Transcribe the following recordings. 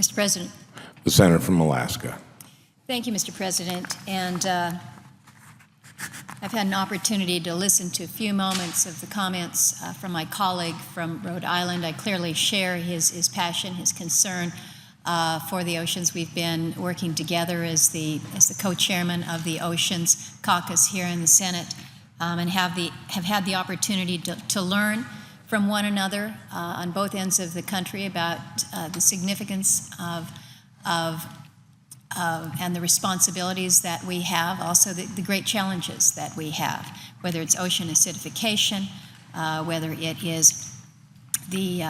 Mr. President. The senator from Alaska. Thank you, Mr. President. And I've had an opportunity to listen to a few moments of the comments from my colleague from Rhode Island. I clearly share his passion, his concern for the oceans. We've been working together as the co-chairman of the Oceans Caucus here in the Senate, and have had the opportunity to learn from one another on both ends of the country about the significance of and the responsibilities that we have, also the great challenges that we have, whether it's ocean acidification, whether it is the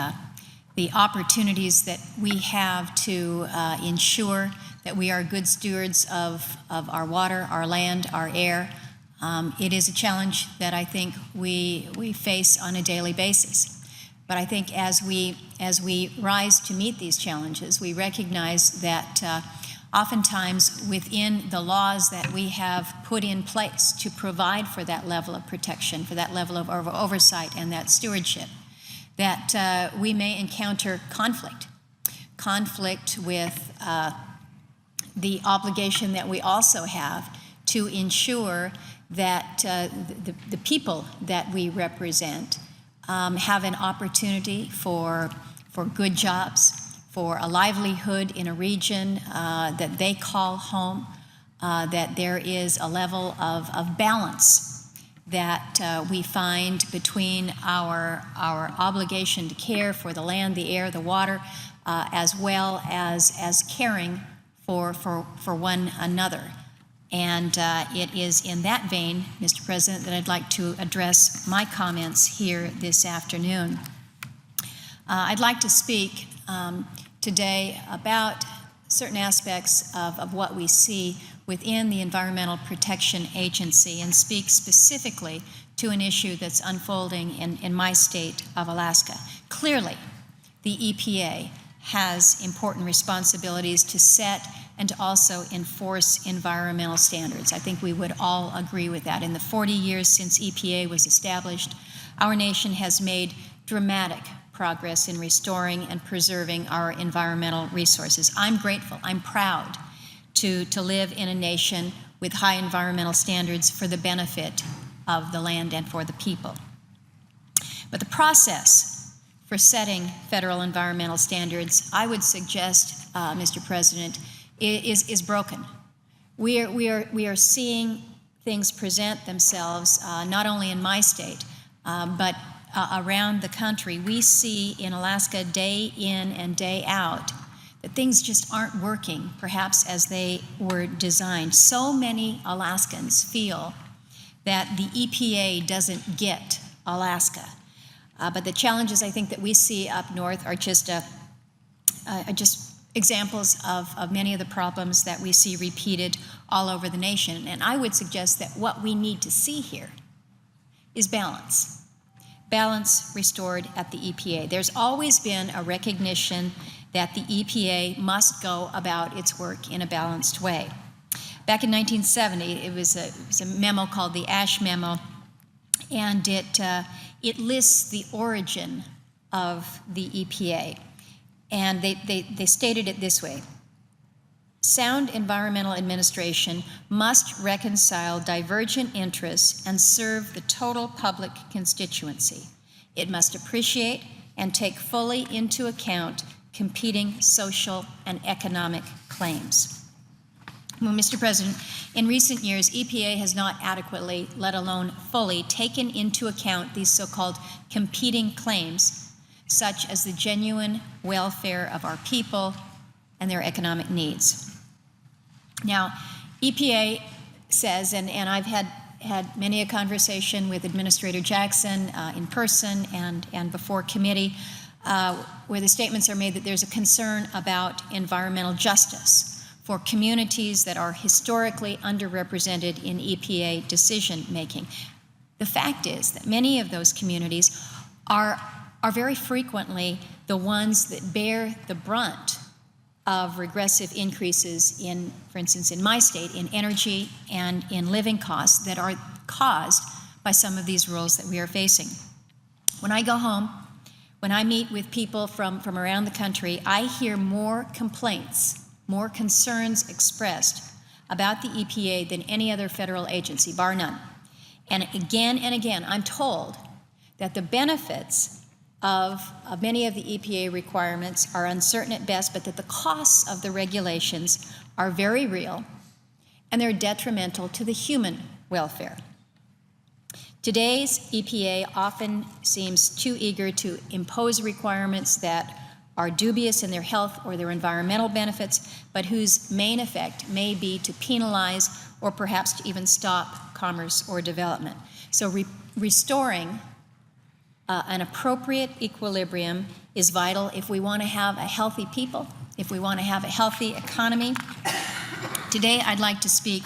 opportunities that we have to ensure that we are good stewards of our water, our land, our air. It is a challenge that I think we face on a daily basis. But I think as we rise to meet these challenges, we recognize that oftentimes within the laws that we have put in place to provide for that level of protection, for that level of oversight and that stewardship, that we may encounter conflict with the obligation that we also have to ensure that the people that we represent have an opportunity for good jobs, for a livelihood in a region that they call home, that there is a level of balance that we find between our obligation to care for the land, the air, the water, as well as caring for one another. And it is in that vein, Mr. President, that I'd like to address my comments here this afternoon. I'd like to speak today about certain aspects of what we see within the Environmental Protection Agency, and speak specifically to an issue that's unfolding in my state of Alaska. Clearly, the EPA has important responsibilities to set and to also enforce environmental standards. I think we would all agree with that. In the 40 years since EPA was established, our nation has made dramatic progress in restoring and preserving our environmental resources. I'm grateful, I'm proud to live in a nation with high environmental standards for the benefit of the land and for the people. But the process for setting federal environmental standards, I would suggest, Mr. President, is broken. We are seeing things present themselves not only in my state, but around the country. We see in Alaska day in and day out that things just aren't working, perhaps as they were designed. So many Alaskans feel that the EPA doesn't get Alaska. But the challenges I think that we see up north are just examples of many of the problems that we see repeated all over the nation. And I would suggest that what we need to see here is balance. Balance restored at the EPA. There's always been a recognition that the EPA must go about its work in a balanced way. Back in 1970, it was a memo called the Ash Memo, and it lists the origin of the EPA. And they stated it this way: sound environmental administration must reconcile divergent interests and serve the total public constituency. It must appreciate and take fully into account competing social and economic claims. Well, Mr. President, in recent years, EPA has not adequately, let alone fully, taken into account these so-called competing claims, such as the genuine welfare of our people and their economic needs. Now, EPA says, and I've had many a conversation with Administrator Jackson in person and before committee, where the statements are made that there's a concern about environmental justice for communities that are historically underrepresented in EPA decision-making. The fact is that many of those communities are very frequently the ones that bear the brunt of regressive increases in, for instance, in my state, in energy and in living costs that are caused by some of these rules that we are facing. When I go home, when I meet with people from around the country, I hear more complaints, more concerns expressed about the EPA than any other federal agency, bar none. And again, I'm told that the benefits of many of the EPA requirements are uncertain at best, but that the costs of the regulations are very real and they're detrimental to the human welfare. Today's EPA often seems too eager to impose requirements that are dubious in their health or their environmental benefits, but whose main effect may be to penalize or perhaps to even stop commerce or development. So restoring an appropriate equilibrium is vital if we want to have a healthy people, if we want to have a healthy economy. Today, I'd like to speak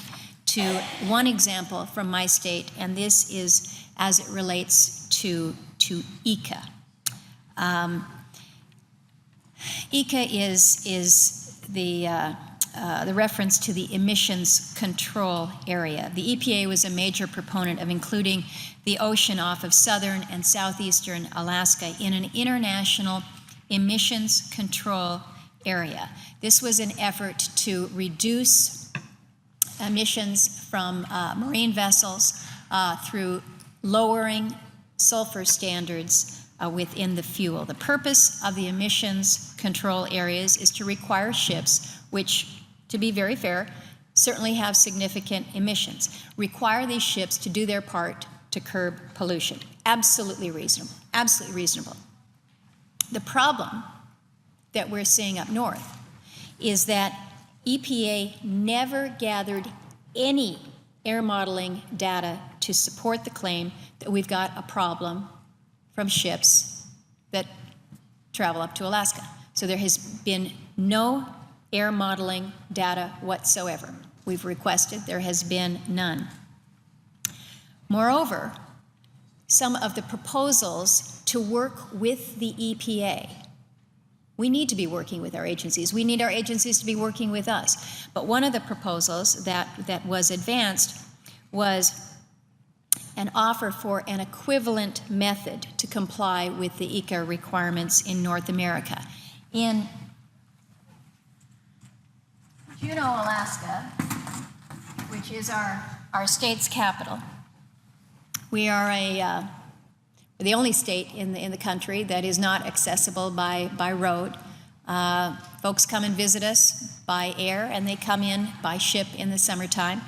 to one example from my state, and this is as it relates to ECA. ECA is the reference to the Emissions Control Area. The EPA was a major proponent of including the ocean off of southern and southeastern Alaska in an international emissions control area. This was an effort to reduce emissions from marine vessels through lowering sulfur standards within the fuel. The purpose of the emissions control areas is to require ships, which, to be very fair, certainly have significant emissions, require these ships to do their part to curb pollution. Absolutely reasonable, absolutely reasonable. The problem that we're seeing up north is that EPA never gathered any air modeling data to support the claim that we've got a problem from ships that travel up to Alaska. So there has been no air modeling data whatsoever. We've requested, there has been none. Moreover, some of the proposals to work with the EPA, we need to be working with our agencies. We need our agencies to be working with us. But one of the proposals that was advanced was an offer for an equivalent method to comply with the ECA requirements in North America. In Juneau, Alaska, which is our state's capital, we are the only state in the country that is not accessible by road. Folks come and visit us by air, and they come in by ship in the summertime.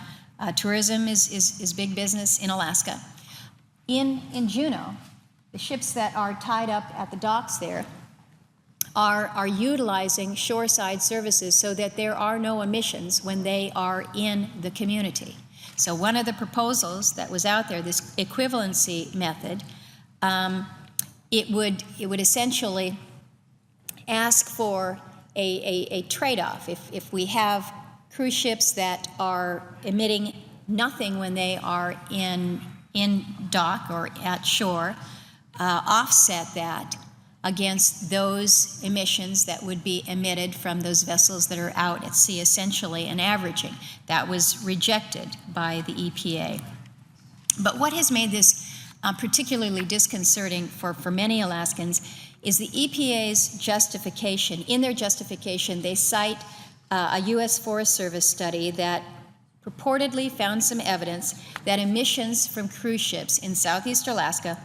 Tourism is big business in Alaska. In Juneau, the ships that are tied up at the docks there are utilizing shoreside services so that there are no emissions when they are in the community. So one of the proposals that was out there, this equivalency method, it would essentially ask for a trade-off. If we have cruise ships that are emitting nothing when they are in dock or at shore, offset that against those emissions that would be emitted from those vessels that are out at sea, essentially, and averaging. That was rejected by the EPA. But what has made this particularly disconcerting for many Alaskans is the EPA's justification. In their justification, they cite a U.S. Forest Service study that purportedly found some evidence that emissions from cruise ships in southeast Alaska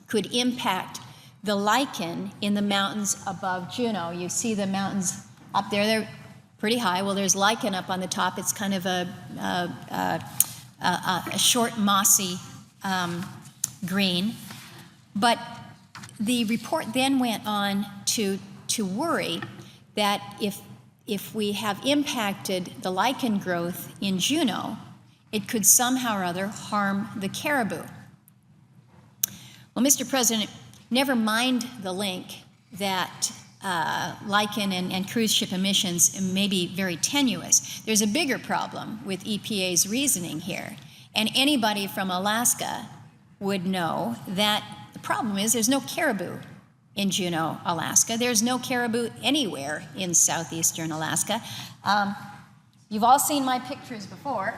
could impact the lichen in the mountains above Juneau. You see the mountains up there, they're pretty high. Well, there's lichen up on the top. It's kind of a short, mossy green. But the report then went on to worry that if we have impacted the lichen growth in Juneau, it could somehow or other harm the caribou. Well, Mr. President, never mind the link that lichen and cruise ship emissions may be very tenuous. There's a bigger problem with EPA's reasoning here. And anybody from Alaska would know that the problem is there's no caribou in Juneau, Alaska. There's no caribou anywhere in southeastern Alaska. You've all seen my pictures before.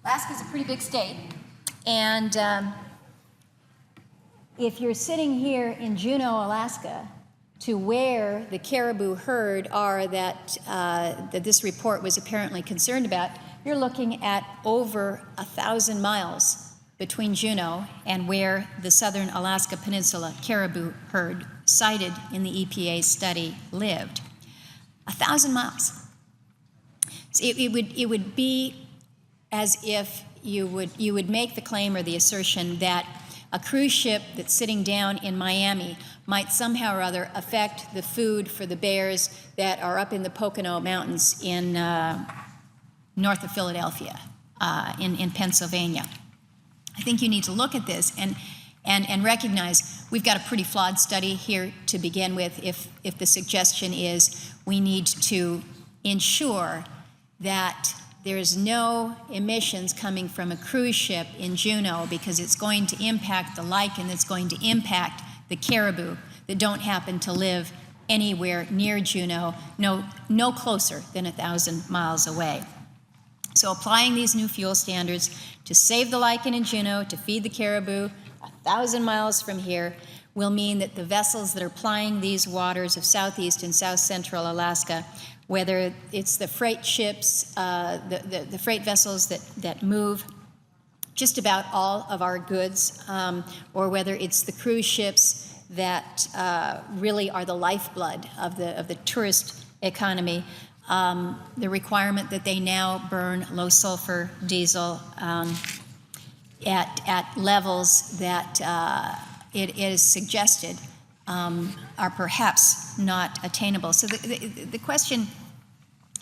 Alaska's a pretty big state, and if you're sitting here in Juneau, Alaska, to where the caribou herd are that this report was apparently concerned about, you're looking at over 1,000 miles between Juneau and where the southern Alaska Peninsula caribou herd cited in the EPA study lived. 1,000 miles. So it would be as if you would make the claim or the assertion that a cruise ship that's sitting down in Miami might somehow or other affect the food for the bears that are up in the Pocono Mountains in north of Philadelphia, in Pennsylvania. I think you need to look at this and recognize we've got a pretty flawed study here to begin with if the suggestion is we need to ensure that there's no emissions coming from a cruise ship in Juneau because it's going to impact the lichen, that's going to impact the caribou that don't happen to live anywhere near Juneau, no closer than 1,000 miles away. So applying these new fuel standards to save the lichen in Juneau, to feed the caribou 1,000 miles from here, will mean that the vessels that are plying these waters of southeast and south central Alaska, whether it's the freight ships, the freight vessels that move just about all of our goods, or whether it's the cruise ships that really are the lifeblood of the tourist economy, the requirement that they now burn low sulfur diesel at levels that it is suggested are perhaps not attainable. So the question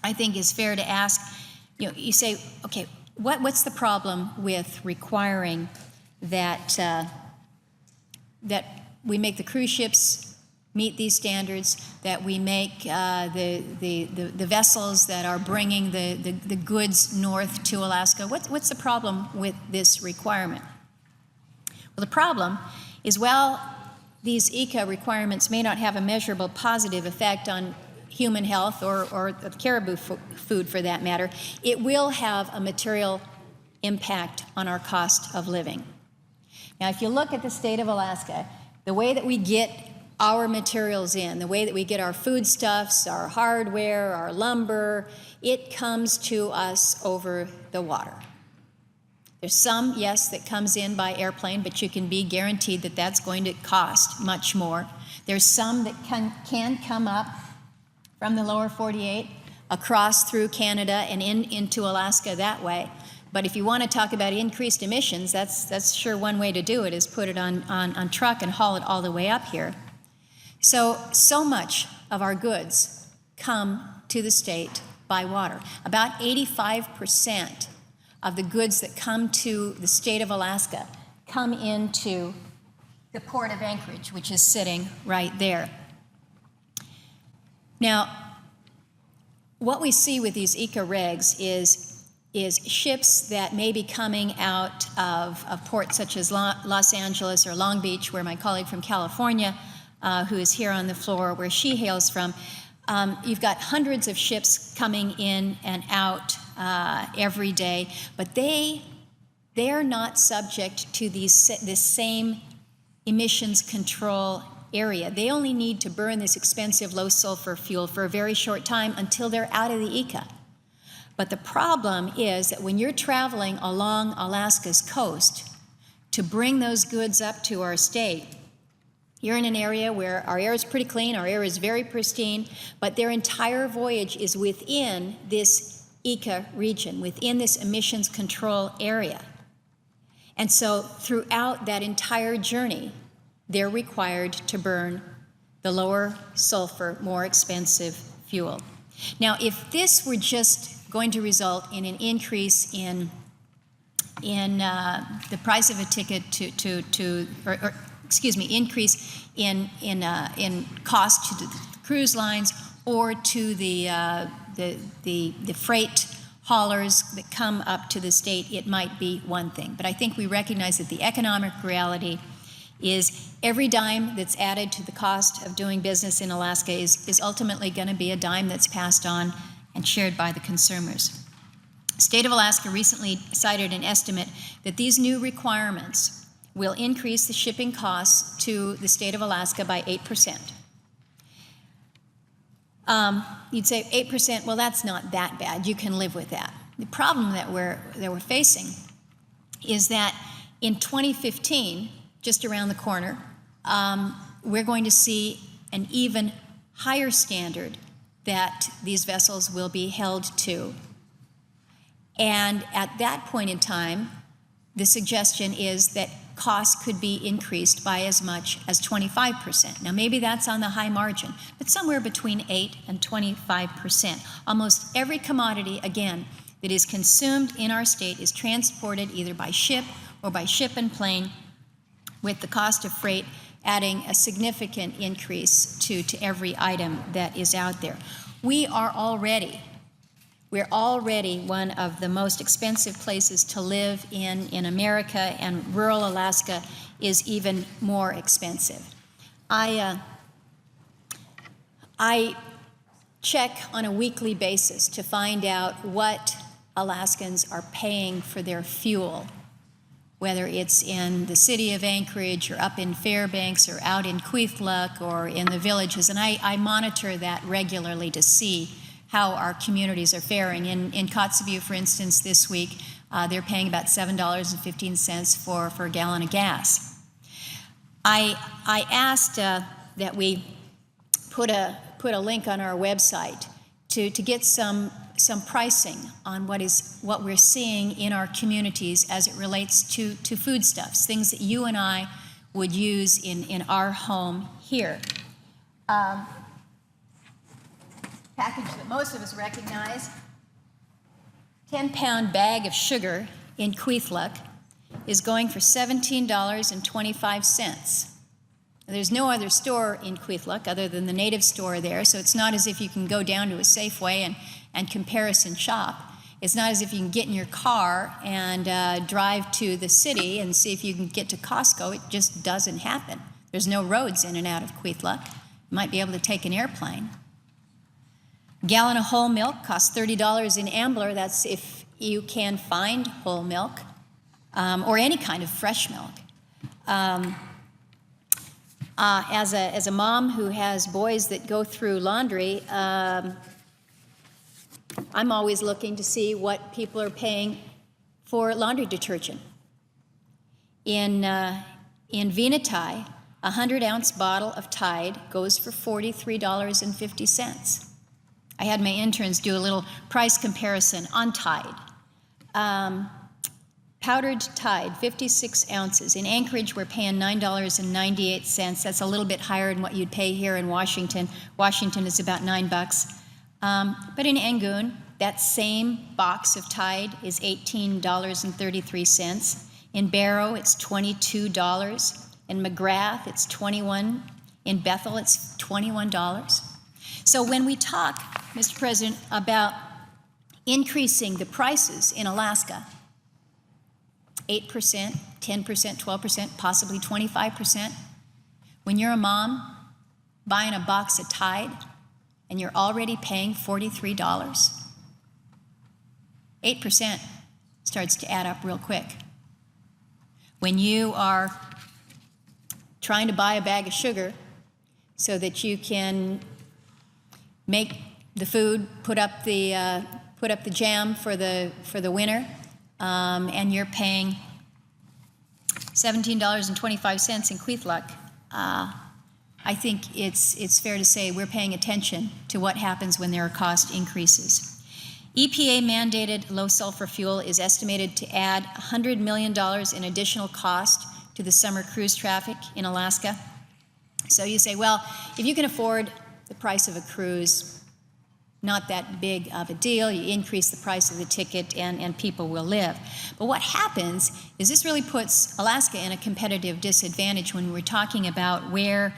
I think is fair to ask, you say, okay, what's the problem with requiring that that we make the cruise ships meet these standards, that we make the vessels that are bringing the goods north to Alaska? What's the problem with this requirement? Well, the problem is, while these ECA requirements may not have a measurable positive effect on human health or caribou food for that matter, it will have a material impact on our cost of living. Now, if you look at the state of Alaska, the way that we get our materials in, the way that we get our foodstuffs, our hardware, our lumber, it comes to us over the water. There's some, yes, that comes in by airplane, but you can be guaranteed that that's going to cost much more. There's some that can come up from the lower 48 across through Canada and into Alaska that way. But if you want to talk about increased emissions, that's sure one way to do it, is put it on truck and haul it all the way up here. So much of our goods come to the state by water. About 85% of the goods that come to the state of Alaska come into the port of Anchorage, which is sitting right there. Now, what we see with these ECA regs is ships that may be coming out of ports such as Los Angeles or Long Beach, where my colleague from California, who is here on the floor, where she hails from, you've got hundreds of ships coming in and out every day, but they are not subject to this same emissions control area. They only need to burn this expensive low sulfur fuel for a very short time until they're out of the ECA. But the problem is that when you're traveling along Alaska's coast to bring those goods up to our state, you're in an area where our air is pretty clean, our air is very pristine, but their entire voyage is within this ECA region, within this emissions control area. And so throughout that entire journey, they're required to burn the lower sulfur, more expensive fuel. Now, if this were just going to result in an increase in the price of a ticket increase in cost to the cruise lines or to the freight haulers that come up to the state, it might be one thing. But I think we recognize that the economic reality is every dime that's added to the cost of doing business in Alaska is ultimately going to be a dime that's passed on and shared by the consumers. The state of Alaska recently cited an estimate that these new requirements will increase the shipping costs to the state of Alaska by 8%. You'd say 8%, well, that's not that bad. You can live with that. The problem that we're facing is that in 2015, just around the corner, we're going to see an even higher standard that these vessels will be held to. And at that point in time, the suggestion is that costs could be increased by as much as 25%. Now, maybe that's on the high margin, but somewhere between 8 and 25%. Almost every commodity, again, that is consumed in our state is transported either by ship or by ship and plane, with the cost of freight adding a significant increase to every item that is out there. We're already one of the most expensive places to live in America, and rural Alaska is even more expensive. I check on a weekly basis to find out what Alaskans are paying for their fuel, whether it's in the city of Anchorage or up in Fairbanks or out in Kwethluk or in the villages, and I monitor that regularly to see how our communities are faring. In Kotzebue, for instance, this week, they're paying about $7.15 for a gallon of gas. I asked that we put a link on our website to get some pricing on what we're seeing in our communities as it relates to foodstuffs, things that you and I would use in our home here. Package that most of us recognize, 10-pound bag of sugar in Kwethluk is going for $17.25. There's no other store in Kwethluk other than the native store there, so it's not as if you can go down to a Safeway and comparison shop. It's not as if you can get in your car and drive to the city and see if you can get to Costco. It just doesn't happen. There's no roads in and out of Kwethluk. You might be able to take an airplane. A gallon of whole milk costs $30 in Ambler. That's if you can find whole milk or any kind of fresh milk. As a mom who has boys that go through laundry, I'm always looking to see what people are paying for laundry detergent. In Venati, a 100-ounce bottle of Tide goes for $43.50. I had my interns do a little price comparison on Tide. Powdered Tide, 56 ounces. In Anchorage, we're paying $9.98. That's a little bit higher than what you'd pay here in Washington. Washington is about $9. But in Angoon, that same box of Tide is $18.33. In Barrow, it's $22. In McGrath, it's $21. In Bethel, it's $21. So when we talk, Mr. President, about increasing the prices in Alaska, 8%, 10%, 12%, possibly 25%, when you're a mom buying a box of Tide and you're already paying $43, 8% starts to add up real quick. When you are trying to buy a bag of sugar so that you can make the food, put up the jam for the winter, and you're paying $17.25 in Kwethluk, I think it's fair to say we're paying attention to what happens when there are cost increases. EPA mandated low sulfur fuel is estimated to add $100 million in additional cost to the summer cruise traffic in Alaska. So you say, well, if you can afford the price of a cruise, not that big of a deal. You increase the price of the ticket and people will live. But what happens is this really puts Alaska in a competitive disadvantage when we're talking about where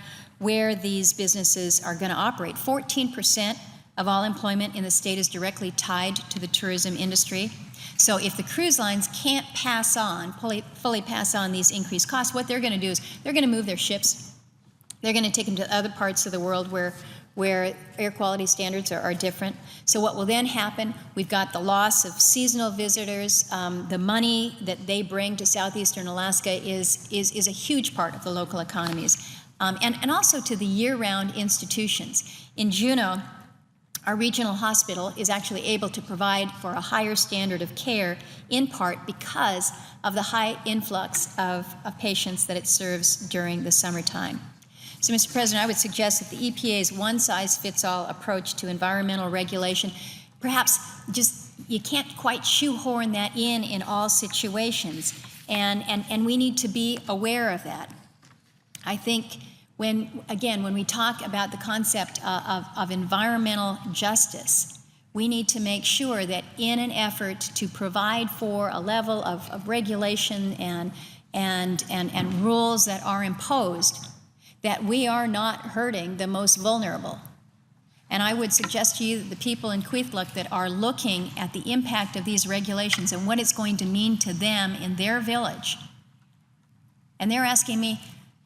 these businesses are going to operate. 14% of all employment in the state is directly tied to the tourism industry. So if the cruise lines can't fully pass on these increased costs, what they're going to do is they're going to move their ships. They're going to take them to other parts of the world where air quality standards are different. So what will then happen, we've got the loss of seasonal visitors. The money that they bring to southeastern Alaska is a huge part of the local economies, and also to the year-round institutions. In Juneau, our regional hospital is actually able to provide for a higher standard of care, in part because of the high influx of patients that it serves during the summertime. So, Mr. President, I would suggest that the EPA's one-size-fits-all approach to environmental regulation, perhaps just you can't quite shoehorn that in all situations, and we need to be aware of that. I think when we talk about the concept of environmental justice, we need to make sure that in an effort to provide for a level of regulation and rules that are imposed, that we are not hurting the most vulnerable. And I would suggest to you that the people in Kwethluk that are looking at the impact of these regulations and what it's going to mean to them in their village, and they're asking me,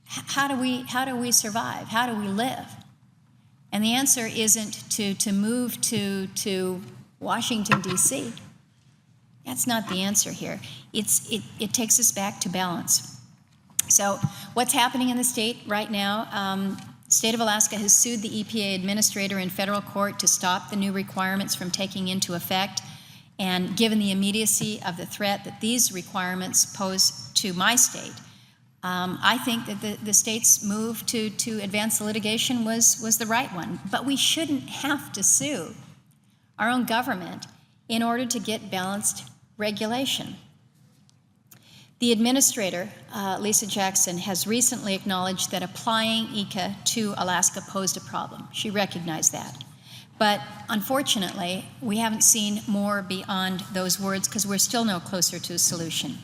how do we survive? How do we live? And the answer isn't to move to Washington, D.C. That's not the answer here. It takes us back to balance. So what's happening in the state right now? State of Alaska has sued the EPA administrator in federal court to stop the new requirements from taking into effect. And given the immediacy of the threat that these requirements pose to my state, I think that the state's move to advance the litigation was the right one. But we shouldn't have to sue our own government in order to get balanced regulation. The administrator, Lisa Jackson, has recently acknowledged that applying ECA to Alaska posed a problem. She recognized that. But unfortunately, we haven't seen more beyond those words because we're still no closer to a solution.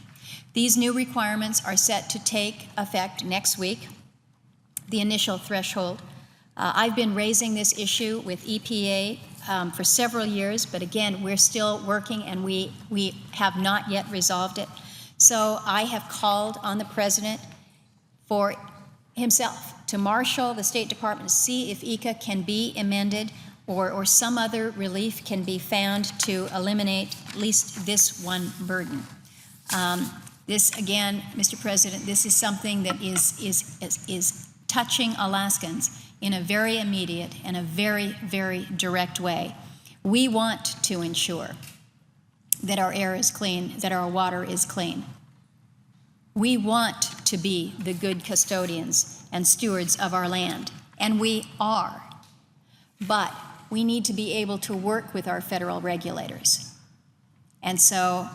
These new requirements are set to take effect next week, the initial threshold. I've been raising this issue with EPA for several years, but again, we're still working and we have not yet resolved it. So I have called on the President for himself to marshal the State Department to see if ECA can be amended or some other relief can be found to eliminate at least this one burden. This, again, Mr. President, this is something that is touching Alaskans in a very immediate and a very, very direct way. We want to ensure that our air is clean, that our water is clean. We want to be the good custodians and stewards of our land, and we are. But we need to be able to work with our federal regulators. And so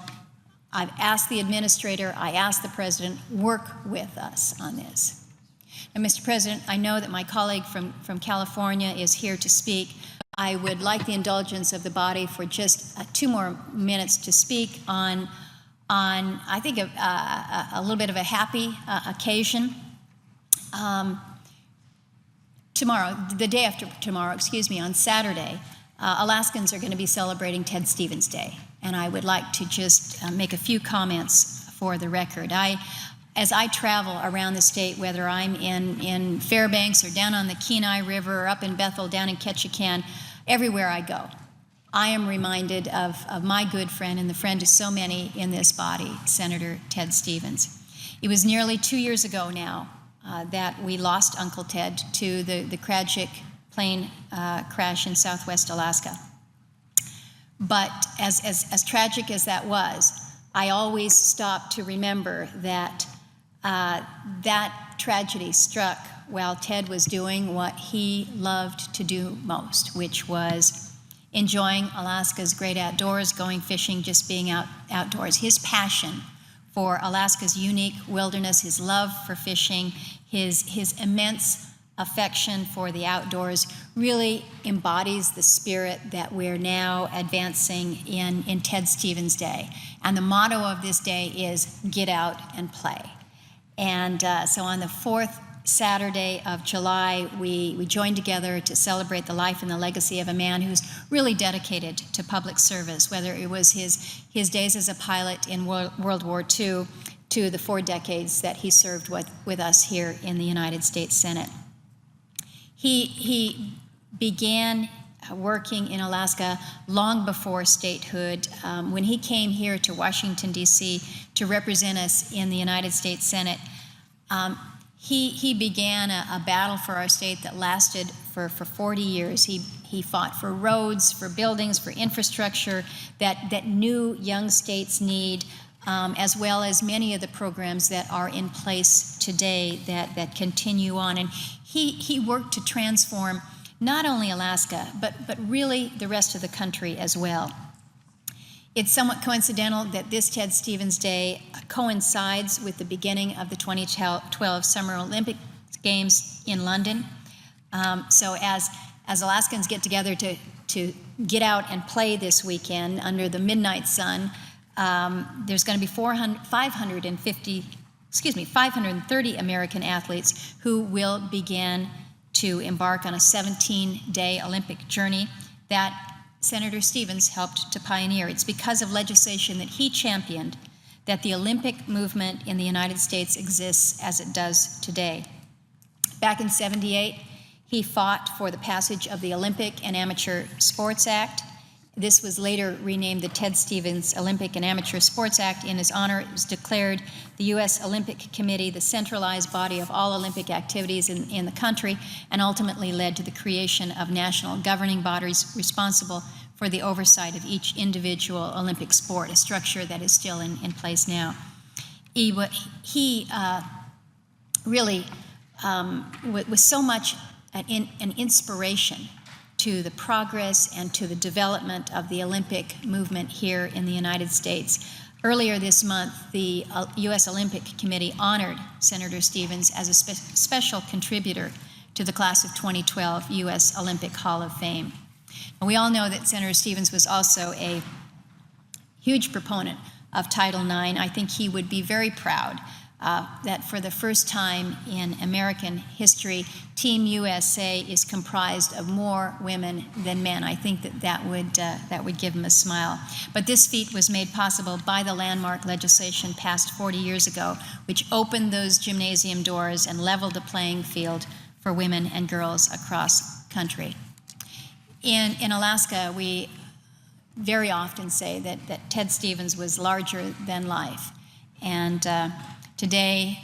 I've asked the administrator, I asked the President, work with us on this. And Mr. President, I know that my colleague from California is here to speak. I would like the indulgence of the body for just 2 more minutes to speak on I think, a little bit of a happy occasion. Tomorrow, the day after tomorrow, on Saturday, Alaskans are going to be celebrating Ted Stevens Day. And I would like to just make a few comments for the record. As I travel around the state, whether I'm in Fairbanks or down on the Kenai River or up in Bethel, down in Ketchikan, everywhere I go, I am reminded of my good friend and the friend of so many in this body, Senator Ted Stevens. It was nearly 2 years ago now that we lost Uncle Ted to the tragic plane crash in southwest Alaska. But as tragic as that was, I always stop to remember that that tragedy struck while Ted was doing what he loved to do most, which was enjoying Alaska's great outdoors, going fishing, just being outdoors. His passion for Alaska's unique wilderness, his love for fishing, his immense affection for the outdoors really embodies the spirit that we're now advancing in Ted Stevens Day. And the motto of this day is get out and play. And so on the 4th Saturday of July, we joined together to celebrate the life and the legacy of a man who's really dedicated to public service, whether it was his days as a pilot in World War II to the 4 decades that he served with us here in the United States Senate. He began working in Alaska long before statehood. When he came here to Washington, D.C. to represent us in the United States Senate, he began a battle for our state that lasted for 40 years. He fought for roads, for buildings, for infrastructure that new young states need, as well as many of the programs that are in place today that continue on. And he worked to transform not only Alaska, but really the rest of the country as well. It's somewhat coincidental that this Ted Stevens Day coincides with the beginning of the 2012 Summer Olympic Games in London. So as Alaskans get together to get out and play this weekend under the midnight sun, there's going to be 530 American athletes who will begin to embark on a 17-day Olympic journey that Senator Stevens helped to pioneer. It's because of legislation that he championed that the Olympic movement in the United States exists as it does today. Back in '78, he fought for the passage of the Olympic and Amateur Sports Act. This was later renamed the Ted Stevens Olympic and Amateur Sports Act. In his honor, it was declared the U.S. Olympic Committee the centralized body of all Olympic activities in the country, and ultimately led to the creation of national governing bodies responsible for the oversight of each individual Olympic sport, a structure that is still in place now. He really was so much an inspiration to the progress and to the development of the Olympic movement here in the United States. Earlier this month, the U.S. Olympic Committee honored Senator Stevens as a special contributor to the class of 2012 U.S. Olympic Hall of Fame. And we all know that Senator Stevens was also a huge proponent of Title IX. I think he would be very proud that for the first time in American history, Team USA is comprised of more women than men. I think that would give him a smile. But this feat was made possible by the landmark legislation passed 40 years ago, which opened those gymnasium doors and leveled the playing field for women and girls across country. In Alaska, we very often say that Ted Stevens was larger than life. And today,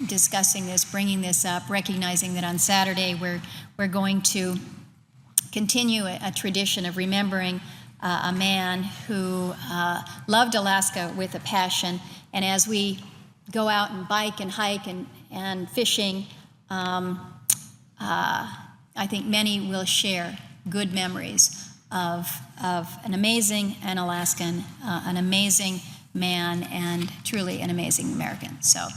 discussing this, bringing this up, recognizing that on Saturday we're going to continue a tradition of remembering a man who loved Alaska with a passion. And as we go out and bike and hike and fishing, I think many will share good memories of an amazing Alaskan, an amazing man, and truly an amazing American. So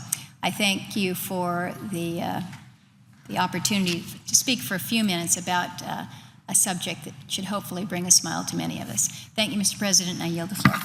I thank you for the opportunity to speak for a few minutes about a subject that should hopefully bring a smile to many of us. Thank you, Mr. President, and I yield the floor.